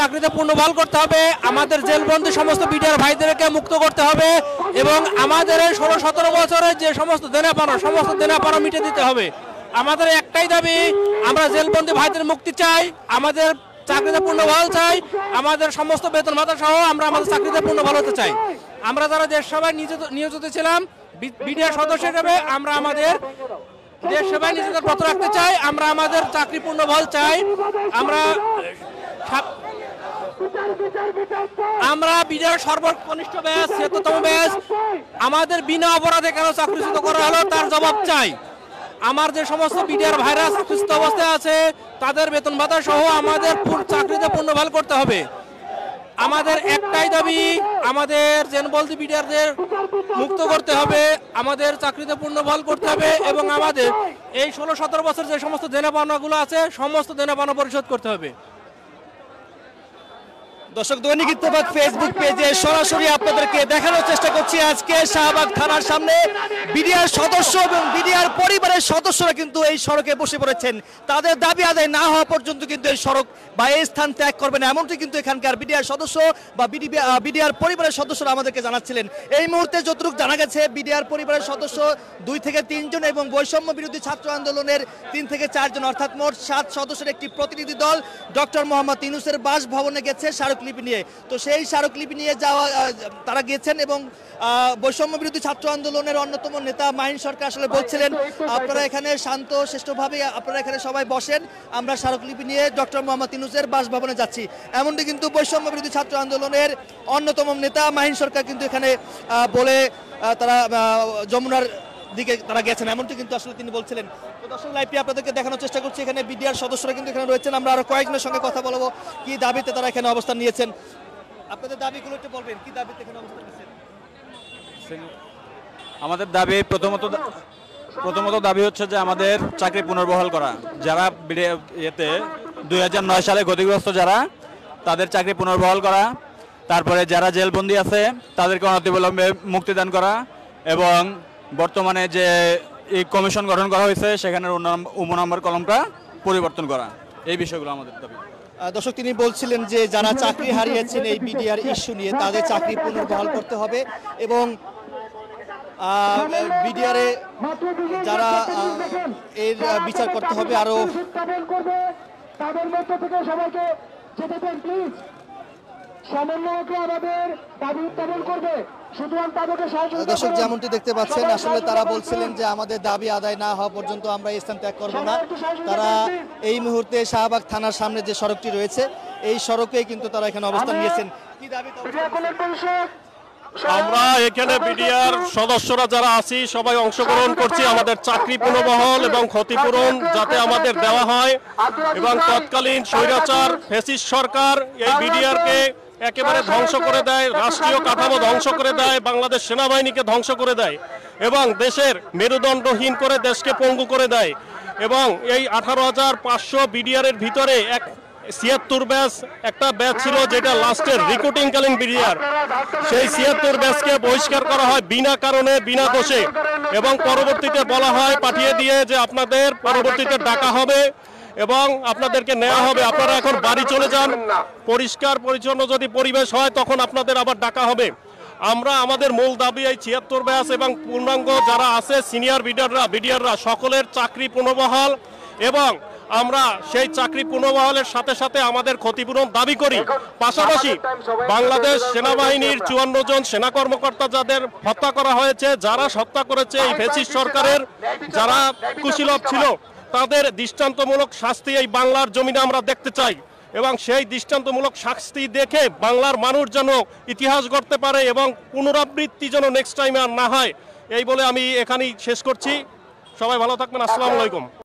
চাকরিতে পুনর্বহাল করতে হবে, আমাদের জেলবন্দি সমস্ত বিডিআর ভাইদেরকে মুক্ত করতে হবে এবং আমাদের এই 16-17 বছরের যে সমস্ত দেনাপাওনা মিটে দিতে হবে। আমাদের একটাই দাবি, আমরা জেলবন্দি ভাইদের মুক্তি চাই, আমাদের চাকরিতে পুনর্বহাল চাই, আমাদের সমস্ত বেতন ভাতা সহ আমরা আমাদের চাকরিতে পুনর্বহাল হতে চাই। আমরা যারা দেশ সেবায় নিয়োজিত ছিলাম বিডিআর সদস্য হিসেবে আমরা আমাদের দেশ সেবায় নিজেদের ব্রত রাখতে চাই, আমরা আমাদের চাকরি পুনর্বহাল চাই। আমরা বিডিআর সর্বকনিষ্ঠ ব্যাচ ৭৬তম ব্যাচ, আমাদের বিনা অপরাধে কেন চাকরিচ্যুত করা হলো তার জবাব চাই। আমার যে সমস্ত বিডিআর ভাইরা চাকরিচ্যুত অবস্থায় আছে তাদের বেতন ভাতা সহ আমাদের চাকরিতে পুনর্বহাল করতে হবে। আমাদের একটাই দাবি, আমাদের জেলবন্দি বিডিআরদের মুক্ত করতে হবে, আমাদের চাকরিতে পুনর্বহাল করতে হবে এবং আমাদের এই 16-17 বছর যে সমস্ত দেনাপাওনাগুলো আছে সমস্ত দেনাপাওনা পরিশোধ করতে হবে। দর্শক, দৈনিক ইত্তেফাক ফেসবুক পেজে সরাসরি আপনাদেরকে দেখানোর চেষ্টা করছি আজকে শাহবাগ থানার সামনে বিডিআর সদস্য এবং বিডিআর পরিবারের সদস্যরা কিন্তু এই সড়কে বসে পড়েছেন। তাদের দাবি আদায় না হওয়া পর্যন্ত কিন্তু এই সড়ক বা এই স্থান ত্যাগ করবেন, এমনটি কিন্তু এখানকার বিডিআর সদস্য বা বিডিআর পরিবারের সদস্যরা আমাদেরকে জানাচ্ছিলেন। এই মুহূর্তে যতটুকু জানা গেছে বিডিআর পরিবারের সদস্য 2 থেকে 3 জন এবং বৈষম্য বিরোধী ছাত্র আন্দোলনের 3 থেকে 4 জন, অর্থাৎ মোট 7 সদস্যের একটি প্রতিনিধি দল ডক্টর মোহাম্মদ ইউনূসের বাসভবনে গেছে স্মারকলিপি নিয়ে। তো সেই স্মারকলিপি নিয়ে তারা গিয়েছেন এবং বৈষম্য বিরোধী ছাত্র আন্দোলনের অন্যতম নেতা মাহিন সরকার আসলে বলছিলেন, আপনারা এখানে শান্ত শিষ্টভাবে আপনারা এখানে সবাই বসেন, আমরা স্মারকলিপি নিয়ে ডক্টর মোহাম্মদ ইউনূসের বাসভবনে যাচ্ছি। এমনটি কিন্তু বৈষম্য বিরোধী ছাত্র আন্দোলনের অন্যতম নেতা মাহিন সরকার কিন্তু এখানে বলে তারা যমুনার দিকে তারা গেছেন, এমনটি কিন্তু আসলে তিনি বলছিলেন। তো দর্শক, লাইভটি আপনাদেরকে দেখানোর চেষ্টা করছি। এখানে বিডিআর সদস্যরা কিন্তু এখানে রয়েছেন, আমরা আরো কয়েকজনের সঙ্গে কথা বলবো কি দাবিতে তারা এখানে অবস্থান নিয়েছেন। আপনাদের দাবিগুলো একটু বলবেন, কি দাবিতে এখানে অবস্থান নিয়েছেন? আমাদের দাবি প্রথমত দাবি হচ্ছে যে আমাদের চাকরি পুনর্বহাল করা, যারা 2009 সালে ক্ষতিগ্রস্ত যারা তাদের চাকরি পুনর্বহাল করা, তারপরে যারা জেলবন্দি আছে তাদেরকে অনতিবিলম্বে মুক্তিদান করা এবং বর্তমানে যে এই কমিশন গঠন করা হয়েছে সেখানের নম্বর কলমটা পরিবর্তন করা, এই বিষয়গুলো আমাদের দাবি। দর্শক, তিনি বলছিলেন যে যারা চাকরি হারিয়েছেন এই বিডিআর ইস্যু নিয়ে তাদের চাকরি পুনর্বহাল করতে হবে এবং বিডিআরে যারা এর বিচার করতে হবে। আরো দর্শক, যেমনটি দেখতে পাচ্ছেন আসলে তারা বলছিলেন যে আমাদের দাবি আদায় না হওয়া পর্যন্ত আমরা এই স্থান ত্যাগ করব না। তারা এই মুহূর্তে শাহবাগ থানার সামনে যে সড়কটি রয়েছে এই সড়কে কিন্তু তারা এখানে অবস্থান নিয়েছেন। কি দাবি? আমরা এখানে বিডিআর সদস্যরা যারা আছি সবাই অংশগ্রহণ করছি আমাদের চাকরি পুনর্বহাল এবং ক্ষতিপূরণ যাতে আমাদের দেওয়া হয় এবং তৎকালীন স্বৈরাচার ফ্যাসিস্ট সরকার এই বিডিআরকে একেবারে ধ্বংস করে দেয়, রাষ্ট্রীয় কাঠামো ধ্বংস করে দেয়, বাংলাদেশ সেনাবাহিনীকে ধ্বংস করে দেয় এবং দেশের মেরুদণ্ডহীন করে দেশকে পঙ্গু করে দেয় এবং এই 18,500 বিডিআরের ভিতরে 76 ব্যাচ একটা ব্যাচ ছিল যেটা লাস্টের রিক্রুটিংকালীন বিডিআর, সেই 76 ব্যাচকে বহিষ্কার করা হয় বিনা কারণে বিনা দোষে এবং পরবর্তীতে বলা হয় পাঠিয়ে দিয়ে যে আপনাদের পরবর্তীতে ডাকা হবে এবং আপনাদেরকে নেওয়া হবে, আপনারা এখন বাড়ি চলে যান, পরিষ্কার পরিচ্ছন্ন যদি পরিবেশ হয় তখন আপনাদের আবার ডাকা হবে। আমরা আমাদের মূল দাবি এই 76 ব্যাচ এবং পূর্ণাঙ্গ যারা আছে সিনিয়র বিডিআররা সকলের চাকরি পুনর্বহাল এবং আমরা সেই চাকরি পুনর্বহালের সাথে সাথে আমাদের ক্ষতিপূরণ দাবি করি। পাশাপাশি বাংলাদেশ সেনাবাহিনীর 54 জন সেনা কর্মকর্তা যাদের হত্যা করা হয়েছে, যারা হত্যা করেছে এই ফ্যাসিস্ট সরকারের যারা কুশীলব ছিল তাদের দৃষ্টান্তমূলক শাস্তি এই বাংলার জমিনে আমরা দেখতে চাই এবং সেই দৃষ্টান্তমূলক শাস্তি দেখে বাংলার মানুষ যেন ইতিহাস গড়তে পারে এবং পুনরাবৃত্তি যেন নেক্সট টাইমে আর না হয়, এই বলে আমি এখানেই শেষ করছি। সবাই ভালো থাকবেন। আসসালামু আলাইকুম।